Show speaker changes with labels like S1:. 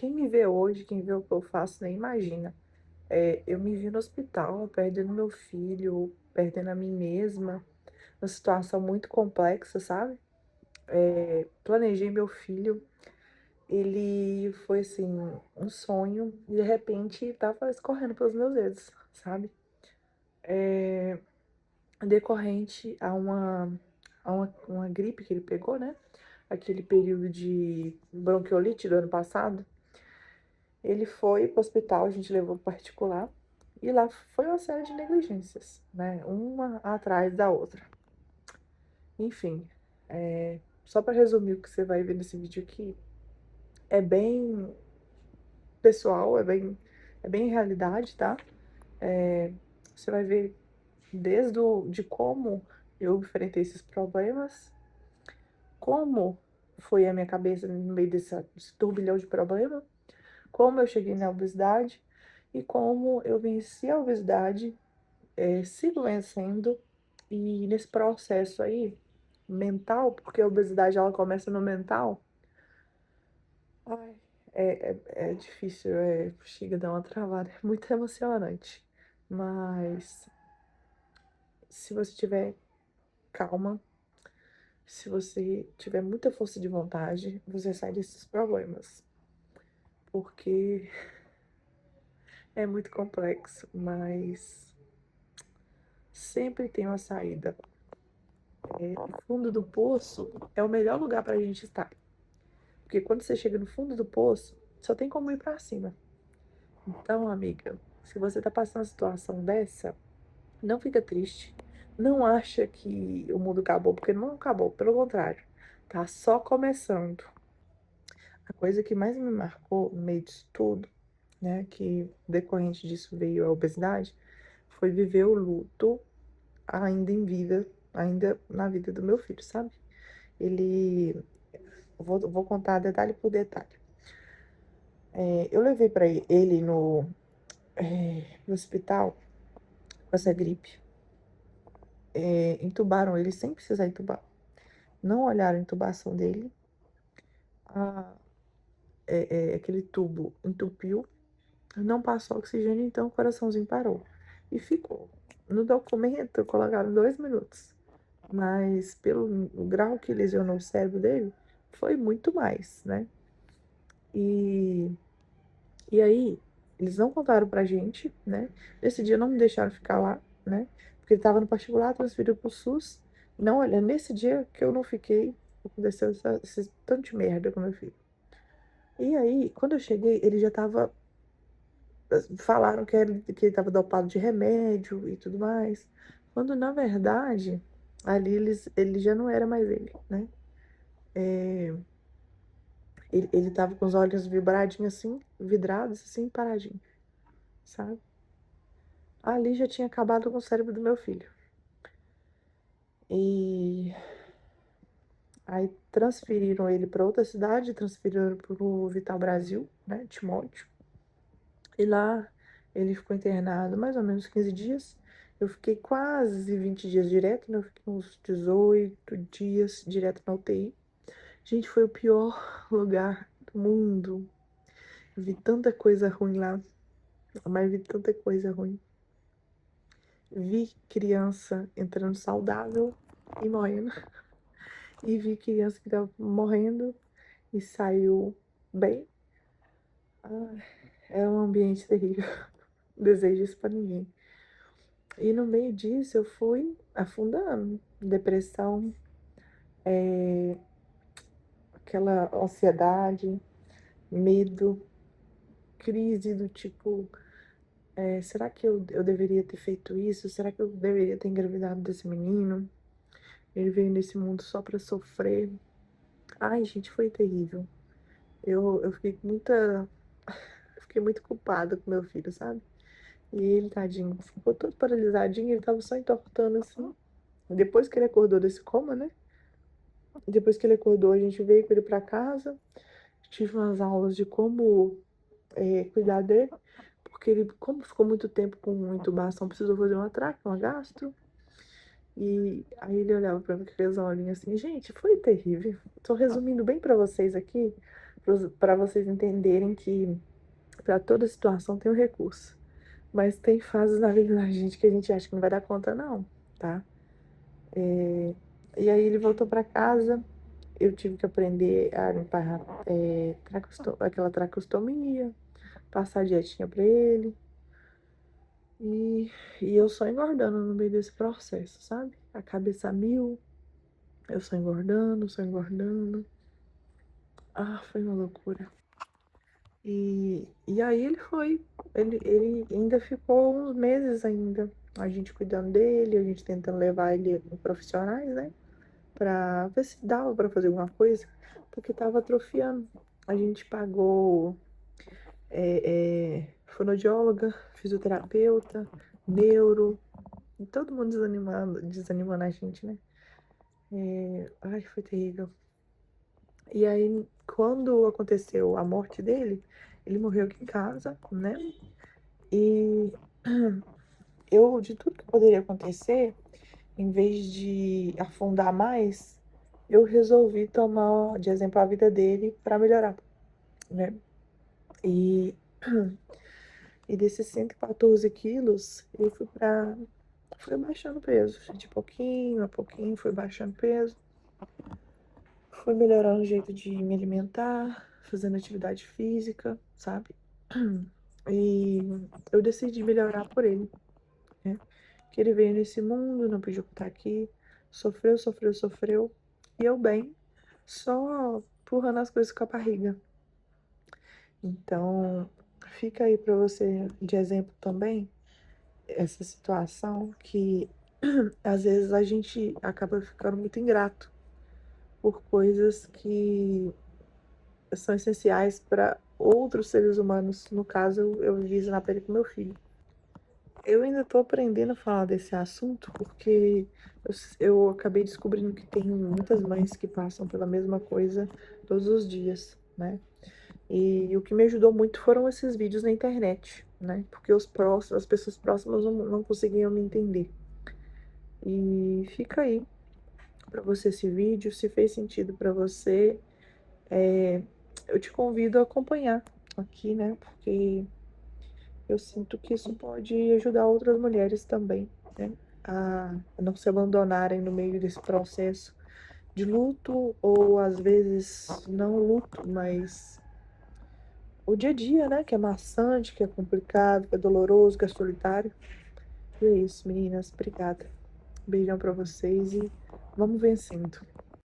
S1: Quem me vê hoje, quem vê o que eu faço, nem imagina. Eu me vi no hospital, perdendo meu filho, perdendo a mim mesma, uma situação muito complexa, sabe? Planejei meu filho, ele foi assim, um sonho, e de repente tava escorrendo pelos meus dedos, sabe? Decorrente a uma gripe que ele pegou, né? Aquele período de bronquiolite do ano passado. Ele foi para o hospital, a gente levou para particular, e lá foi uma série de negligências, né? Uma atrás da outra. Enfim, só para resumir o que você vai ver nesse vídeo aqui, é bem pessoal, é bem realidade, tá? Você vai ver de como eu enfrentei esses problemas, como foi a minha cabeça no meio desse turbilhão de problema, como eu cheguei na obesidade e como eu venci a obesidade, sigo vencendo. E nesse processo aí, mental, porque a obesidade ela começa no mental, ai, é difícil, chega a dar uma travada, é muito emocionante. Mas se você tiver calma, se você tiver muita força de vontade, você sai desses problemas. Porque é muito complexo, mas sempre tem uma saída. O fundo do poço é o melhor lugar para a gente estar. Porque quando você chega no fundo do poço, só tem como ir para cima. Então, amiga, se você tá passando uma situação dessa, não fica triste. Não acha que o mundo acabou, porque não acabou, pelo contrário, tá só começando. A coisa que mais me marcou no meio disso tudo, né, que decorrente disso veio a obesidade, foi viver o luto ainda em vida, ainda na vida do meu filho, sabe? Ele, vou contar detalhe por detalhe. Eu levei para ele no hospital com essa gripe. Entubaram ele sem precisar entubar. Não olharam a intubação dele. A- Aquele tubo entupiu, não passou oxigênio, então o coraçãozinho parou. E ficou. No documento colocaram 2 minutos. Mas pelo grau que lesionou o cérebro dele, foi muito mais, né? E, e aí, eles não contaram pra gente, né? Nesse dia não me deixaram ficar lá, né? Porque ele tava no particular, transferiu pro SUS. Não, olha, nesse dia que eu não fiquei, aconteceu esse tanto de merda com meu filho. E aí, quando eu cheguei, ele já tava. Falaram que ele tava dopado de remédio e tudo mais. Quando, na verdade, ali ele já não era mais ele, né? Ele tava com os olhos vibradinhos assim, vidrados assim, paradinho, sabe? Ali já tinha acabado com o cérebro do meu filho. E aí transferiram ele para outra cidade, transferiram para o Vital Brasil, né, Timóteo. E lá ele ficou internado mais ou menos 15 dias. Eu fiquei quase 20 dias direto, né? Eu fiquei uns 18 dias direto na UTI. Gente, foi o pior lugar do mundo. Eu vi tanta coisa ruim lá, mas vi tanta coisa ruim. Vi criança entrando saudável e morrendo. E vi criança que estava morrendo e saiu bem. Ah, é um ambiente terrível. Não desejo isso pra ninguém. E no meio disso eu fui afundando. Depressão, aquela ansiedade, medo, crise do tipo, será que eu deveria ter feito isso? Será que eu deveria ter engravidado desse menino? Ele veio nesse mundo só pra sofrer. Ai, gente, foi terrível. Eu fiquei com muita. Eu fiquei muito culpada com meu filho, sabe? E ele, tadinho, ficou todo paralisadinho, ele tava só entortando assim. Depois que ele acordou desse coma, né? Depois que ele acordou, a gente veio com ele pra casa. Tive umas aulas de como cuidar dele, porque ele, como ficou muito tempo com intubação, precisou fazer uma traque, uma gastro. E aí ele olhava pra mim com aqueles olhinhos assim. Gente, foi terrível. Tô resumindo bem pra vocês aqui, para vocês entenderem que para toda situação tem um recurso. Mas tem fases na vida da gente que a gente acha que não vai dar conta, não, tá? E aí ele voltou para casa, eu tive que aprender a limpar aquela tracostomia, passar dietinha pra ele. E, e eu só engordando no meio desse processo, sabe? A cabeça a mil, eu só engordando, só engordando. Ah, foi uma loucura. E aí ele ainda ficou uns meses ainda, a gente cuidando dele, a gente tentando levar ele em profissionais, né? Pra ver se dava pra fazer alguma coisa, porque tava atrofiando. A gente pagou fonoaudióloga, fisioterapeuta, neuro, e todo mundo desanimando a gente, né? Ai, foi terrível. E aí, quando aconteceu a morte dele, ele morreu aqui em casa, né? E eu, de tudo que poderia acontecer, em vez de afundar mais, eu resolvi tomar de exemplo a vida dele para melhorar, né? E, e desses 114 quilos, eu fui baixando peso, de pouquinho a pouquinho, fui baixando peso, fui melhorando o jeito de me alimentar, fazendo atividade física, sabe? E eu decidi melhorar por ele, né? Que ele veio nesse mundo, não pediu pra estar aqui, sofreu, sofreu, sofreu, e eu bem, só empurrando as coisas com a barriga. Então, fica aí pra você de exemplo também, essa situação que às vezes a gente acaba ficando muito ingrato por coisas que são essenciais para outros seres humanos. No caso, eu vivi isso na pele com meu filho. Eu ainda tô aprendendo a falar desse assunto porque eu acabei descobrindo que tem muitas mães que passam pela mesma coisa todos os dias, né? E o que me ajudou muito foram esses vídeos na internet, né? Porque as pessoas próximas não conseguiam me entender. E fica aí para você esse vídeo, se fez sentido para você, eu te convido a acompanhar aqui, né? Porque eu sinto que isso pode ajudar outras mulheres também, né? A não se abandonarem no meio desse processo de luto, ou às vezes não luto, mas o dia a dia, né? Que é maçante, que é complicado, que é doloroso, que é solitário. E é isso, meninas. Obrigada. Beijão pra vocês e vamos vencendo.